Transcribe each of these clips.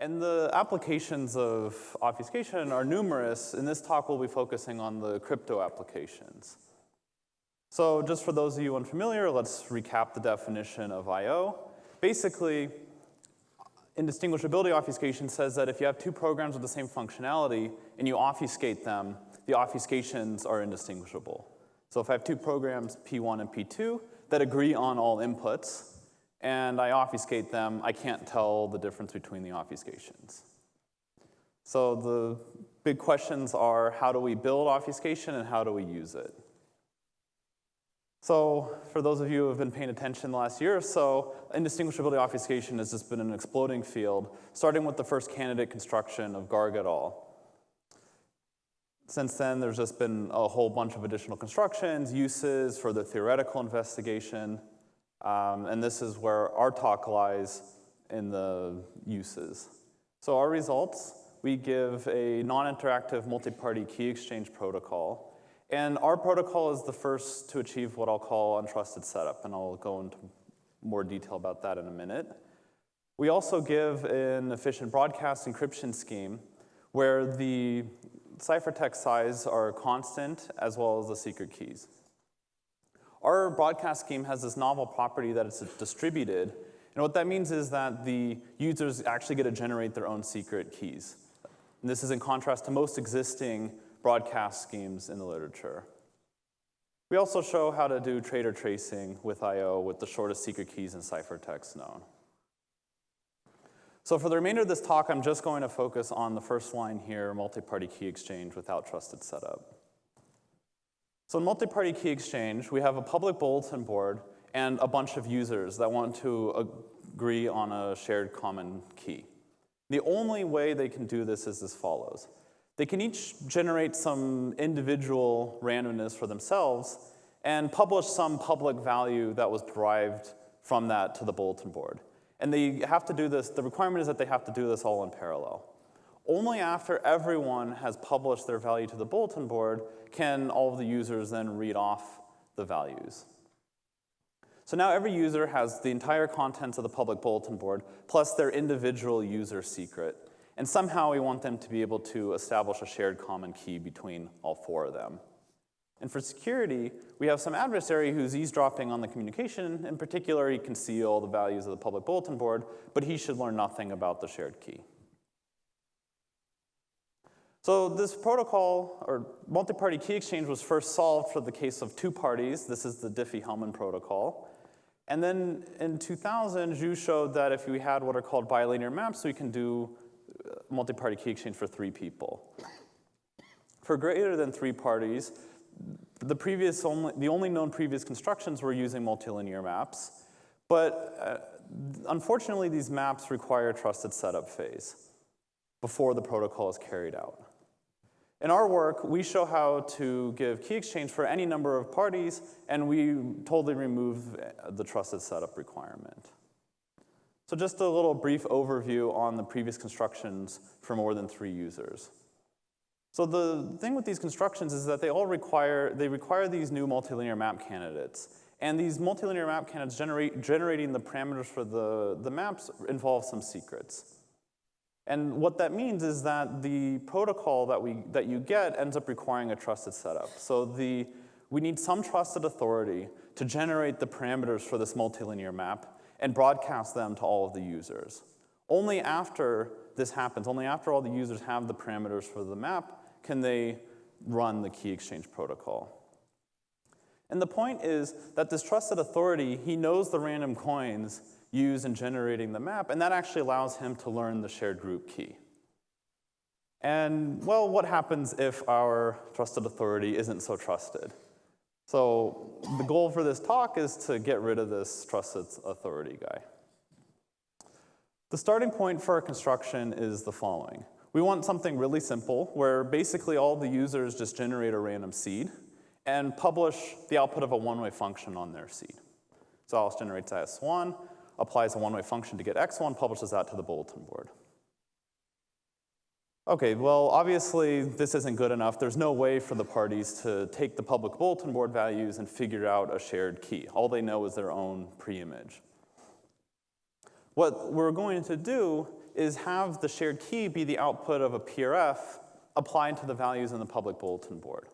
And the applications of obfuscation are numerous. In this talk, we'll be focusing on the crypto applications. So just for those of you unfamiliar, let's recap the definition of I/O. Basically, indistinguishability obfuscation says that if you have two programs with the same functionality and you obfuscate them, the obfuscations are indistinguishable. So if I have two programs, P1 and P2, that agree on all inputs, and I obfuscate them, I can't tell the difference between the obfuscations. So the big questions are, how do we build obfuscation and how do we use it? So for those of you who have been paying attention the last year or so, indistinguishability obfuscation has just been an exploding field, starting with the first candidate construction of Garg et al. Since then, there's just been a whole bunch of additional constructions, uses for the theoretical investigation, and this is where our talk lies in the uses. So our results, we give a non-interactive multi-party key exchange protocol. And our protocol is the first to achieve what I'll call untrusted setup, and I'll go into more detail about that in a minute. We also give an efficient broadcast encryption scheme where the ciphertext size are constant as well as the secret keys. Our broadcast scheme has this novel property that it's distributed, and what that means is that the users actually get to generate their own secret keys. And this is in contrast to most existing broadcast schemes in the literature. We also show how to do traitor tracing with I/O with the shortest secret keys in ciphertext known. So for the remainder of this talk, I'm just going to focus on the first line here, multi-party key exchange without trusted setup. So in multi-party key exchange, we have a public bulletin board and a bunch of users that want to agree on a shared common key. The only way they can do this is as follows. They can each generate some individual randomness for themselves and publish some public value that was derived from that to the bulletin board. And they have to do this, the requirement is that they have to do this all in parallel. Only after everyone has published their value to the bulletin board can all of the users then read off the values. So now every user has the entire contents of the public bulletin board plus their individual user secret. And somehow we want them to be able to establish a shared common key between all four of them. And for security, we have some adversary who's eavesdropping on the communication. In particular, he can see all the values of the public bulletin board, but he should learn nothing about the shared key. So this protocol, or multi-party key exchange, was first solved for the case of two parties. This is the Diffie-Hellman protocol. And then in 2000, Zhu showed that if we had what are called bilinear maps, we can do multi-party key exchange for three people. For greater than three parties, the only known previous constructions were using multilinear maps, but unfortunately these maps require a trusted setup phase before the protocol is carried out. In our work, we show how to give key exchange for any number of parties, and we totally remove the trusted setup requirement. So just a little brief overview on the previous constructions for more than three users. So the thing with these constructions is that they require these new multilinear map candidates. And these multilinear map candidates generating the parameters for the maps involve some secrets. And what that means is that the protocol that you get ends up requiring a trusted setup. So we need some trusted authority to generate the parameters for this multilinear map and broadcast them to all of the users. Only after this happens, only after all the users have the parameters for the map, can they run the key exchange protocol. And the point is that this trusted authority, he knows the random coins used in generating the map, and that actually allows him to learn the shared group key. And, well, what happens if our trusted authority isn't so trusted? So the goal for this talk is to get rid of this trusted authority guy. The starting point for our construction is the following. We want something really simple where basically all the users just generate a random seed and publish the output of a one-way function on their seed. So Alice generates S1, applies a one-way function to get X1, publishes that to the bulletin board. Okay, well, obviously this isn't good enough. There's no way for the parties to take the public bulletin board values and figure out a shared key. All they know is their own pre-image. What we're going to do is have the shared key be the output of a PRF applied to the values in the public bulletin board.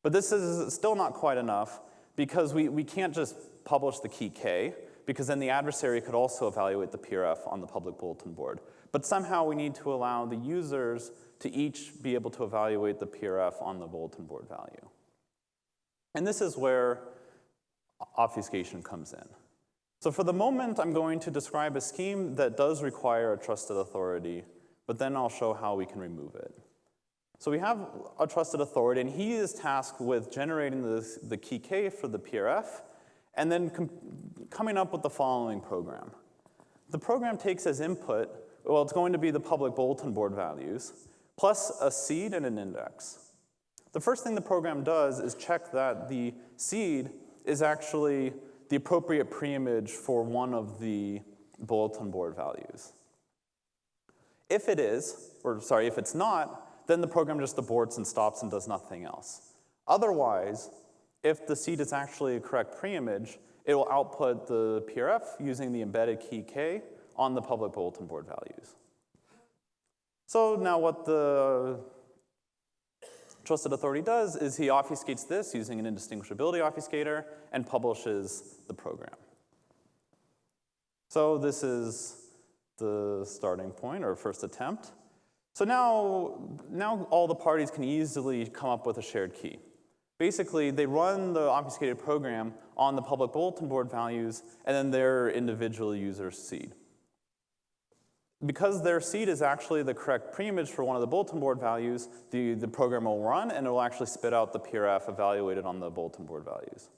But this is still not quite enough because we can't just publish the key K, because then the adversary could also evaluate the PRF on the public bulletin board. But somehow we need to allow the users to each be able to evaluate the PRF on the bulletin board value. And this is where obfuscation comes in. So for the moment, I'm going to describe a scheme that does require a trusted authority, but then I'll show how we can remove it. So we have a trusted authority, and he is tasked with generating the key K for the PRF, and then coming up with the following program. The program takes as input, well, it's going to be the public bulletin board values, plus a seed and an index. The first thing the program does is check that the seed is actually the appropriate preimage for one of the bulletin board values. If it is, or sorry, if it's not, then the program just aborts and stops and does nothing else. Otherwise, if the seed is actually a correct preimage, it will output the PRF using the embedded key K on the public bulletin board values. So now what the trusted authority does is he obfuscates this using an indistinguishability obfuscator and publishes the program. So this is the starting point, or first attempt. So now all the parties can easily come up with a shared key. Basically, they run the obfuscated program on the public bulletin board values and then their individual user's seed. Because their seed is actually the correct preimage for one of the bulletin board values, the program will run and it will actually spit out the PRF evaluated on the bulletin board values.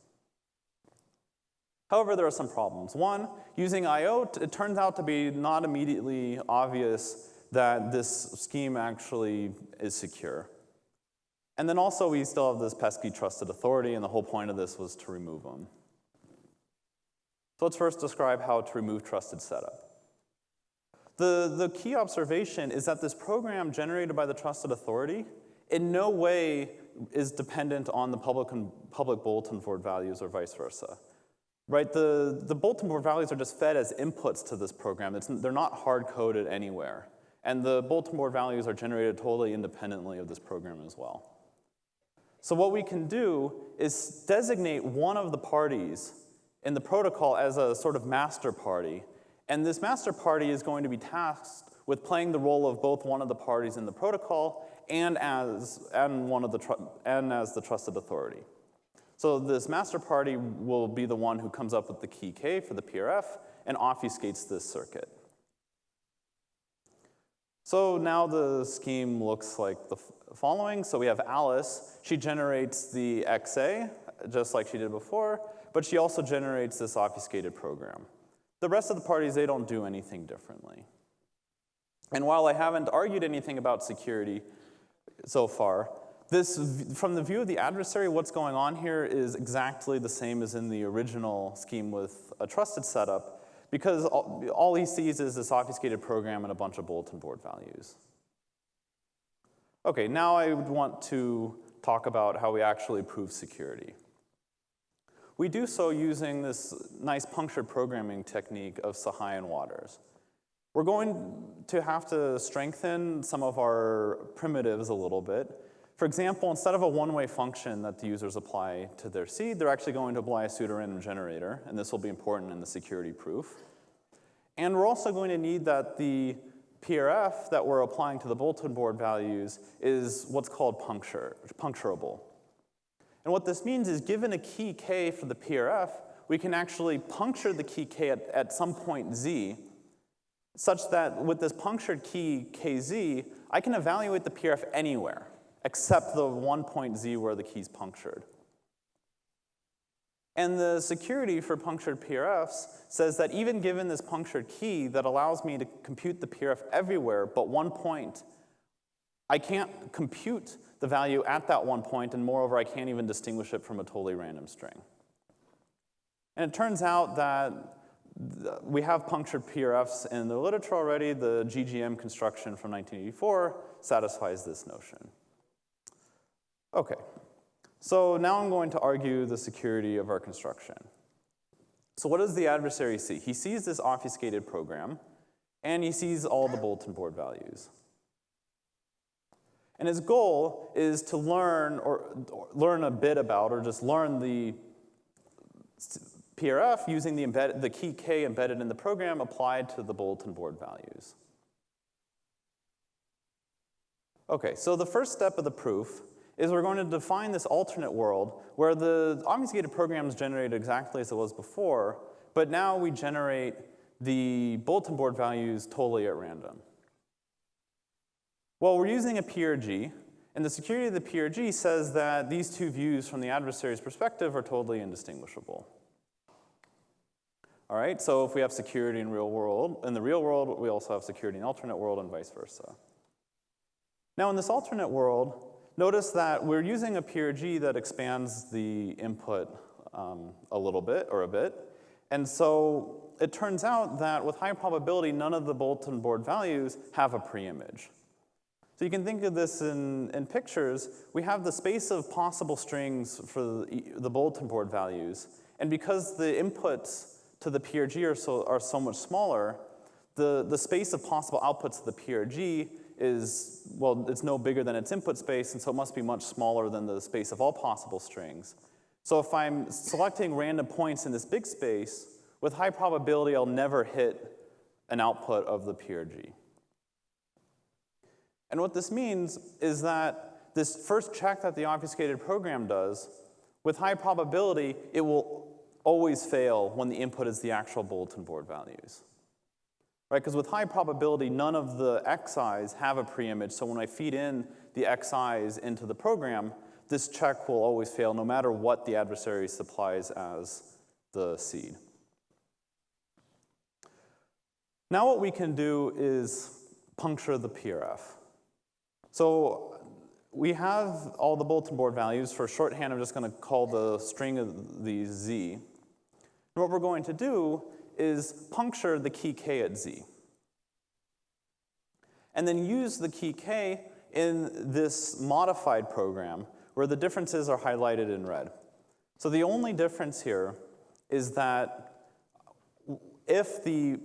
However, there are some problems. One, using I/O, it turns out to be not immediately obvious that this scheme actually is secure. And then also we still have this pesky trusted authority, and the whole point of this was to remove them. So let's first describe how to remove trusted setup. The key observation is that this program generated by the trusted authority in no way is dependent on the public bulletin board values or vice versa. Right, the bulletin board values are just fed as inputs to this program. They're not hard-coded anywhere. And the bulletin board values are generated totally independently of this program as well. So what we can do is designate one of the parties in the protocol as a sort of master party. And this master party is going to be tasked with playing the role of both one of the parties in the protocol and as the trusted authority. So this master party will be the one who comes up with the key K for the PRF and obfuscates this circuit. So now the scheme looks like the following. So we have Alice. She generates the XA, just like she did before, but she also generates this obfuscated program. The rest of the parties, they don't do anything differently. And while I haven't argued anything about security so far, from the view of the adversary, what's going on here is exactly the same as in the original scheme with a trusted setup, because all he sees is this obfuscated program and a bunch of bulletin board values. Okay, now I would want to talk about how we actually prove security. We do so using this nice punctured programming technique of Sahai and Waters. We're going to have to strengthen some of our primitives a little bit. For example, instead of a one-way function that the users apply to their seed, they're actually going to apply a pseudorandom generator, and this will be important in the security proof. And we're also going to need that the PRF that we're applying to the bulletin board values is what's called puncturable. And what this means is, given a key K for the PRF, we can actually puncture the key K at some point Z, such that with this punctured key KZ, I can evaluate the PRF anywhere, except the one point Z where the key's punctured. And the security for punctured PRFs says that even given this punctured key that allows me to compute the PRF everywhere but one point, I can't compute the value at that one point, and moreover, I can't even distinguish it from a totally random string. And it turns out that we have punctured PRFs in the literature already. The GGM construction from 1984 satisfies this notion. Okay, so now I'm going to argue the security of our construction. So what does the adversary see? He sees this obfuscated program, and he sees all the bulletin board values. And his goal is to learn a bit about, or just learn the PRF using the key K embedded in the program applied to the bulletin board values. Okay, so the first step of the proof is we're going to define this alternate world where the obfuscated program is generated exactly as it was before, but now we generate the bulletin board values totally at random. Well, we're using a PRG, and the security of the PRG says that these two views from the adversary's perspective are totally indistinguishable. All right, so if we have security in the real world, we also have security in the alternate world and vice versa. Now in this alternate world, notice that we're using a PRG that expands the input a little bit, or a bit. And so it turns out that with high probability, none of the bulletin board values have a preimage. So you can think of this in pictures. We have the space of possible strings for the bulletin board values. And because the inputs to the PRG are so much smaller, the space of possible outputs of the PRG is, well, it's no bigger than its input space, and so it must be much smaller than the space of all possible strings. So if I'm selecting random points in this big space, with high probability, I'll never hit an output of the PRG. And what this means is that this first check that the obfuscated program does, with high probability, it will always fail when the input is the actual bulletin board values. Right? Because with high probability, none of the xi's have a preimage, so when I feed in the xi's into the program, this check will always fail no matter what the adversary supplies as the seed. Now what we can do is puncture the PRF. So we have all the bulletin board values. For shorthand, I'm just going to call the string of these Z. And what we're going to do is puncture the key K at Z. And then use the key K in this modified program where the differences are highlighted in red. So the only difference here is that if the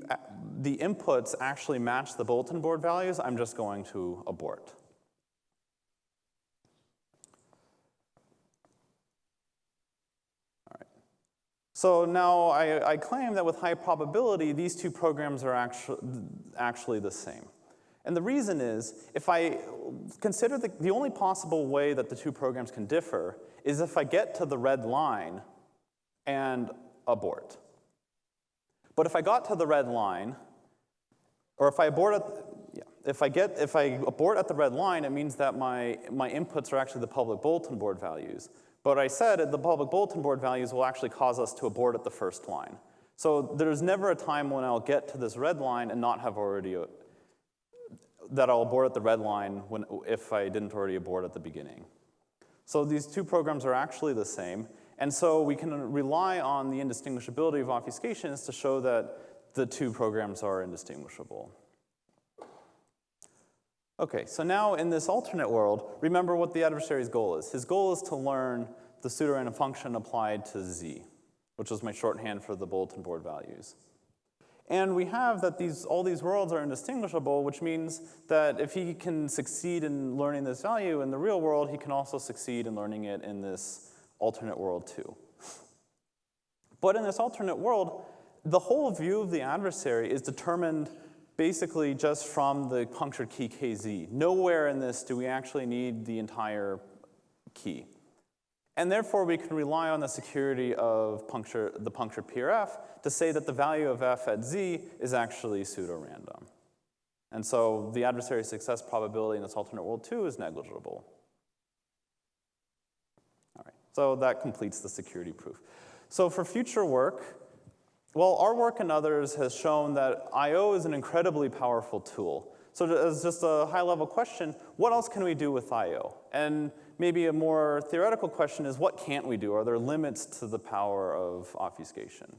inputs actually match the bulletin board values, I'm just going to abort. All right. So now I claim that with high probability, these two programs are actually the same. And the reason is, if I consider the only possible way that the two programs can differ is if I get to the red line and abort. But if I got to the red line, or if I abort if I abort at the red line, it means that my inputs are actually the public bulletin board values. But I said the public bulletin board values will actually cause us to abort at the first line. So there's never a time when I'll get to this red line and not have already that I'll abort at the red line if I didn't already abort at the beginning. So these two programs are actually the same. And so we can rely on the indistinguishability of obfuscations to show that the two programs are indistinguishable. Okay, so now in this alternate world, remember what the adversary's goal is. His goal is to learn the pseudorandom function applied to Z, which is my shorthand for the bulletin board values. And we have that all these worlds are indistinguishable, which means that if he can succeed in learning this value in the real world, he can also succeed in learning it in this alternate world too. But in this alternate world, the whole view of the adversary is determined basically just from the punctured key KZ. Nowhere in this do we actually need the entire key. And therefore, we can rely on the security of the punctured PRF to say that the value of f at Z is actually pseudorandom. And so the adversary's success probability in this alternate world too is negligible. All right, so that completes the security proof. So for future work, well, our work and others has shown that I/O is an incredibly powerful tool. So as just a high-level question, what else can we do with I/O? And maybe a more theoretical question is, what can't we do? Are there limits to the power of obfuscation?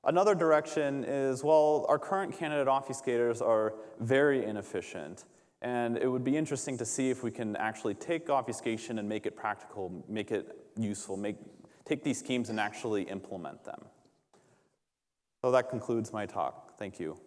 Another direction is, well, our current candidate obfuscators are very inefficient. And it would be interesting to see if we can actually take obfuscation and make it practical, make it useful, take these schemes and actually implement them. So that concludes my talk. Thank you.